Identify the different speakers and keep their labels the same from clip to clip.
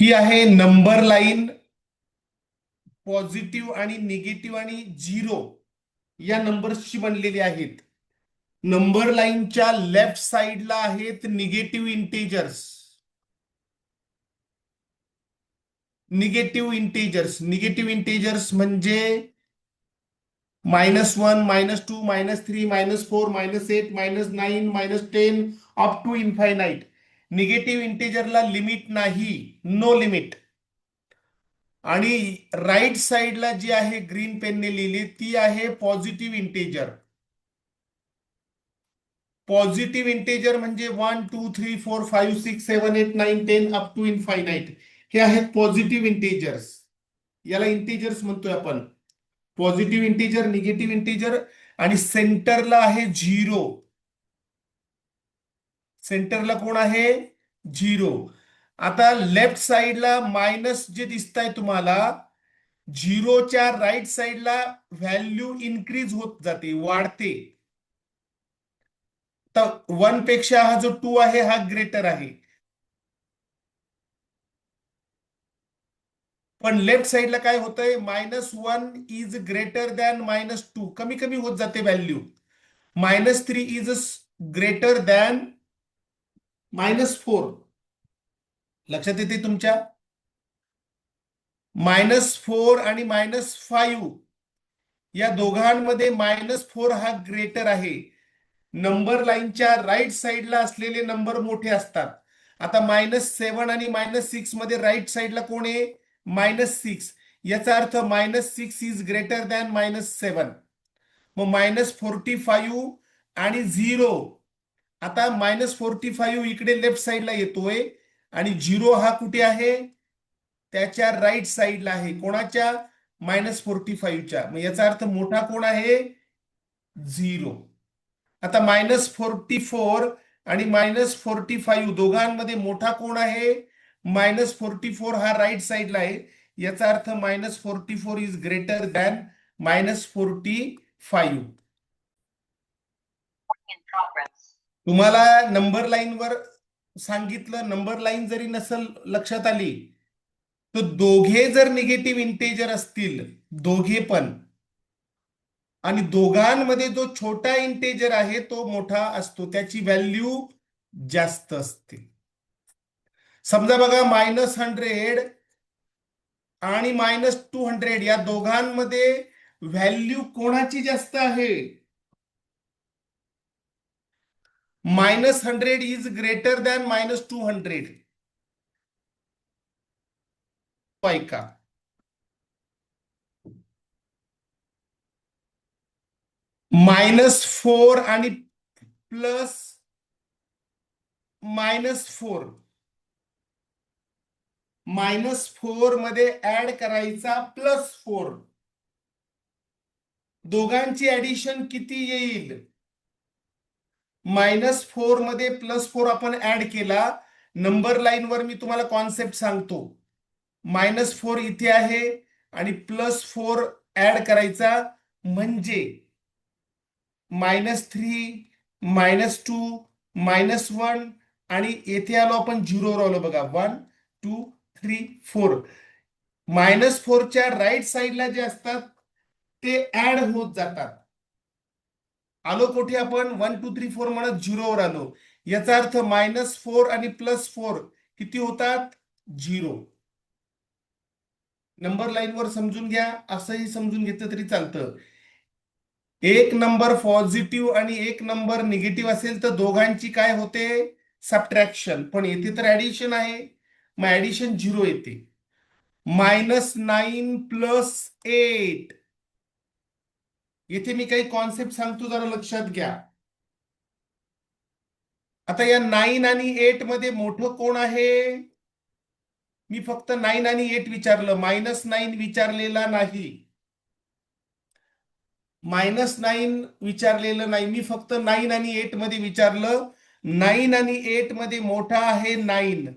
Speaker 1: ही आहे number line. Positive आणि negative आणि झिरो या नंबर्सची बनलेली आहेत. नंबर लाईनच्या लेफ्ट साइडला आहेत निगेटिव्ह इंटेजर्स. निगेटिव्ह इंटेजर्स म्हणजे -1, -2, -3, -4, -8, -9, -10 अप टू इन्फायनाईट. निगेटिव्ह इंटेजरला लिमिट नाही, नो लिमिट. आणि राईट साइडला जी आहे ग्रीन पेनने लिहिली ती आहे पॉझिटिव्ह इंटेजर. पॉझिटिव्ह इंटेजर म्हणजे 1, 2, 3, 4, 5, 6, 7, 8, 9, 10 अप टू इन्फायनाईट. हे आहेत पॉझिटिव्ह इंटेजर्स. याला इंटेजर्स म्हणतोय आपण. Positive integer, negative integer. आणि सेंटरला आहे झिरो. सेंटरला कोण आहे? झिरो. आता लेफ्ट साइडला मायनस जे दिसत आहे तुम्हाला, झिरोच्या राईट साइडला व्हॅल्यू इन्क्रीज होत जाते, वाढते. तर 1 पेक्षा हा जो 2 आहे हा ग्रेटर आहे. पण लेफ्ट साइडला काय होतंय? -1 इज ग्रेटर दॅन -2. कमी कमी होत जाते व्हॅल्यू. -3 is greater than -4. लक्षात येते तुमच्या? -4 आणि -5 या दोघांमध्ये -4 हा ग्रेटर आहे. नंबर लाईनच्या राईट साइडला असलेले नंबर मोठे असतात. आता -7 आणि -6 मध्ये राईट साइडला कोण आहे? -6. याचा अर्थ -6 इज ग्रेटर दॅन -7. मग -45 आणि 0. आता -45 इकडे लेफ्ट साइडला येतोय आणि 0 हा कुठे आहे? त्याच्या राईट साइडला आहे. कोणाच्या? -45च्या. मग याचा अर्थ मोठा कोण आहे? 0. आता -44 आणि -45 दोघांमध्ये मोठा कोण आहे? -44 हा राईट साइडला आहे. याचा अर्थ -44 इज ग्रेटर दॅन -45. तुम्हाला नंबर लाईनवर सांगितलं, नंबर लाईन जरी नसल लक्षात आली तर दोघे जर निगेटिव्ह इंटेजर असतील, दोघे पण, आणि दोघांमध्ये जो छोटा इंटेजर आहे तो मोठा असतो, त्याची व्हॅल्यू जास्त असते. समजा बघा, -100 आणि -200 या दोघांमध्ये व्हॅल्यू कोणाची जास्त आहे? -100 इज ग्रेटर दॅन -200. ऐका, -4 आणि +4. -4 मध्ये ऍड करायचा +4. दोघांची ऍडिशन किती येईल? -4 मध्ये +4 आपण ऍड केला. नंबर लाईनवर मी तुम्हाला कॉन्सेप्ट सांगतो. -4 इथे आहे आणि +4 ऍड करायचा म्हणजे -3, -2, -1 आणि येथे आलो आपण झिरोवर आलो बघा. 1, 2, 3, 4. -4च्या राईट साइडला जे असतात ते ऍड होत जातात. आलो कुठे आपण? 1, 2, 3, 4 म्हणत झिरोवर आलो. याचा अर्थ -4 आणि +4 किती होतात? 0. नंबर लाईनवर समजून घ्या, असंही समजून घेतलं तरी चालतं. एक नंबर पॉझिटिव्ह आणि एक नंबर निगेटिव्ह असेल तर दोघांची काय होते? सबट्रॅक्शन. पण येथे तर ऍडिशन आहे, मग ऍडिशन 0 येते. -9 +8. येथे मी काही कॉन्सेप्ट सांगतो, जरा लक्षात घ्या. आता या 9 आणि 8 मध्ये मोठं कोण आहे? मी फक्त 9 आणि 8 विचारलं, -9 विचारलेला नाही. -9 विचारलेलं नाही, मी फक्त 9 आणि 8 मध्ये विचारलं. 9 आणि 8 मध्ये मोठा आहे 9.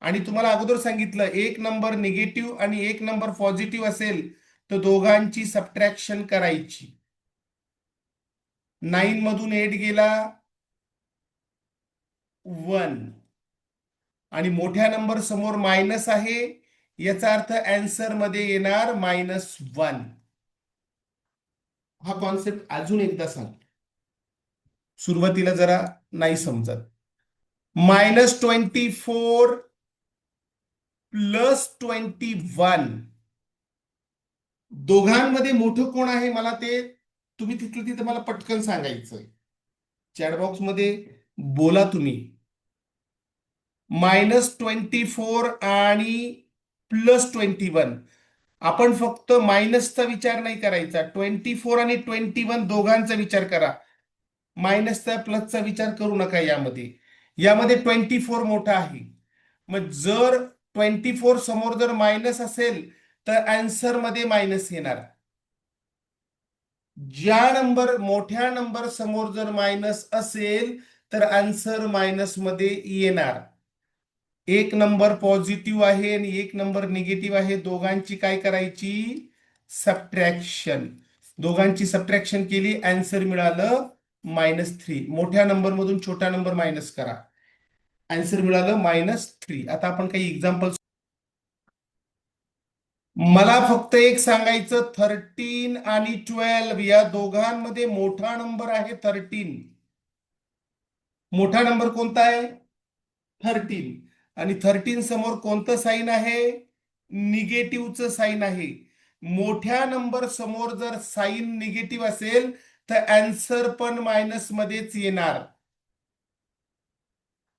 Speaker 1: आणि तुम्हाला अगोदर सांगितलं, एक नंबर निगेटिव्ह आणि एक नंबर पॉझिटिव्ह असेल तर दोघांची सबट्रॅक्शन करायची. 9 मधून 8 गेला 1 आणि मोठ्या नंबर समोर मायनस आहे, याचा अर्थ आन्सर मध्ये येणार -1. हा कॉन्सेप्ट अजून एकदा सांग, सुरुवातीला जरा नाही समजत. -24 +21, दोघांमध्ये मोठं कोण आहे मला ते तुम्ही तिथलं तिथं मला पटकन सांगायचं. चॅटबॉक्स मध्ये बोला तुम्ही. -24 आणि +21, आपण फक्त मायनसचा विचार नाही करायचा, 24 आणि 21 दोघांचा विचार करा. मायनसचा प्लसचा विचार करू नका. यामध्ये 24 मोठा आहे. मग जर 24 समोर जर मायनस असेल तर आन्सर मध्ये मायनस येणार. मोठ्या नंबर समोर जर मायनस असेल तर आन्सर मायनस मध्ये येणार. एक नंबर पॉझिटिव्ह आहे आणि एक नंबर निगेटिव्ह आहे, दोघांची काय करायची? सबट्रॅक्शन. दोघांची सबट्रॅक्शन केली, आन्सर मिळालं -3. मोठ्या नंबर मधून छोटा नंबर मायनस करा, आन्सर मिळालं -3. आता आपण काही एक्झाम्पल. मला फक्त एक सांगायचं, 13 आणि 12 या दोघांमध्ये मोठा नंबर आहे 13. मोठा नंबर कोणता आहे? 13. आणि 13 समोर कोणतं साइन आहे? निगेटिव्हचं साइन आहे. मोठ्या नंबर समोर जर साइन निगेटिव्ह असेल तर आन्सर पण मायनस मध्येच येणार.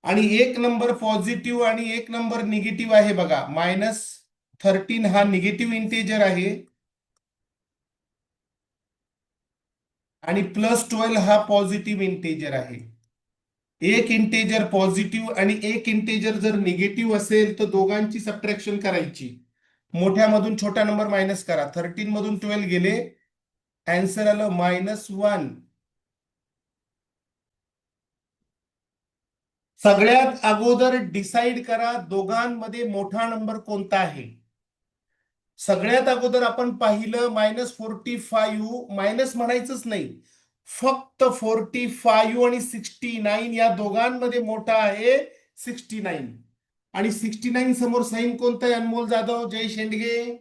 Speaker 1: आणि एक नंबर पॉझिटिव्ह आणि एक नंबर निगेटिव्ह आहे बघा. -13 हा निगेटिव्ह इंटेजर आहे आणि +12 हा पॉझिटिव्ह इंटेजर आहे. एक इंटेजर पॉझिटिव्ह आणि एक इंटेजर जर निगेटिव्ह असेल तर दोघांची सबट्रॅक्शन करायची. मोठ्यामधून छोटा नंबर मायनस करा. 13 मधून 12 गेले, आन्सर आलं -1. सगळ्यात अगोदर डिसाइड करा दोघांमध्ये मोठा नंबर कोणता आहे. सगळ्यात अगोदर आपण पाहिलं -45, मायनस म्हणायचंच नाही, फक्त 45 आणि 69 या दोघांमध्ये मोठा आहे 69. आणि 69 समोर साइन कोणतं आहे? अनमोल जाधव, जय शेंडगे.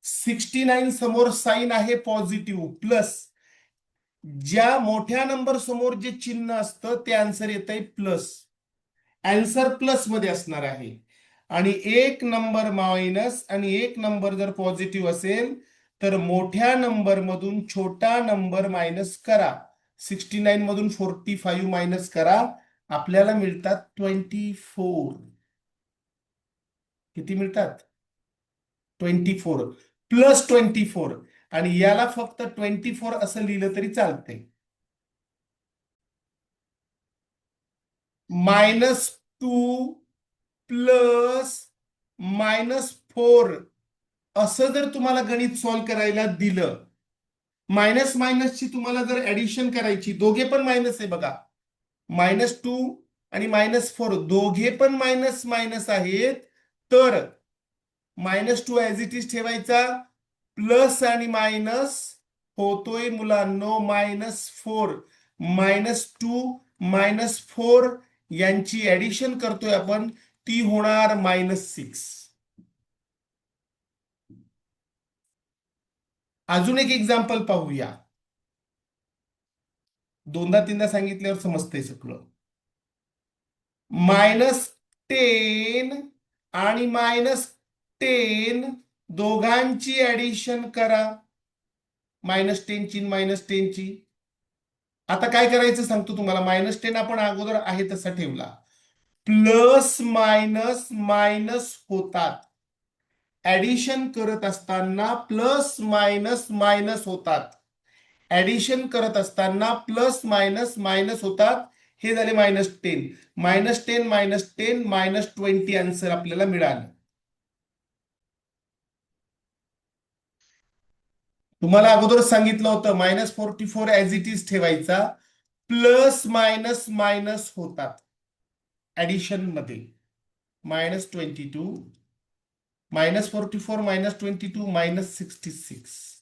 Speaker 1: 69 समोर साइन आहे पॉझिटिव्ह प्लस. ज्या मोठ्या नंबर समोर जे चिन्ह असतं ते आन्सर येत आहे प्लस. आन्सर प्लस मध्ये असणार आहे. आणि एक नंबर मायनस आणि एक नंबर जर पॉझिटिव्ह असेल तर मोठ्या नंबर मधून छोटा नंबर मायनस करा. 69 मधून 45 मायनस करा, आपल्याला मिळतात 24. किती मिळतात? 24 +24. आणि याला फक्त 24 असं लिहिलं तरी चालतंय. -2 +-4 असं जर तुम्हाला गणित सॉल्व्ह करायला दिलं, मायनस मायनसची तुम्हाला जर ऍडिशन करायची, दोघे पण मायनस आहे बघा. -2 आणि -4 दोघे पण मायनस मायनस आहेत, तर -2 ऍज इट इज ठेवायचा, प्लस आणि मायनस होतोय मुलांनो -4. -2 -4 यांची ऍडिशन करतोय आपण, ती होणार -6. अजून एक एक्झाम्पल पाहूया. दोनदा तीनदा सांगितल्यावर समजतंय सगळं. -10 आणि -10 दोघांची ऍडिशन करा. -10 ची -10 ची. आता काय करायचं सांगतो तुम्हाला. -10 आपण अगोदर आहे तसा ठेवला, प्लस मायनस मायनस होतात. ऍडिशन करत असताना प्लस मायनस मायनस होतात. ऍडिशन करत असताना प्लस मायनस मायनस होतात. हे झाले -10. -10 -10 -20 आन्सर आपल्याला मिळालं. तुम्हाला अगोदर सांगितलं होतं -44 ऍज इट इज ठेवायचा, प्लस मायनस मायनस होतात ऍडिशन मध्ये. -22 -44 -22 -66.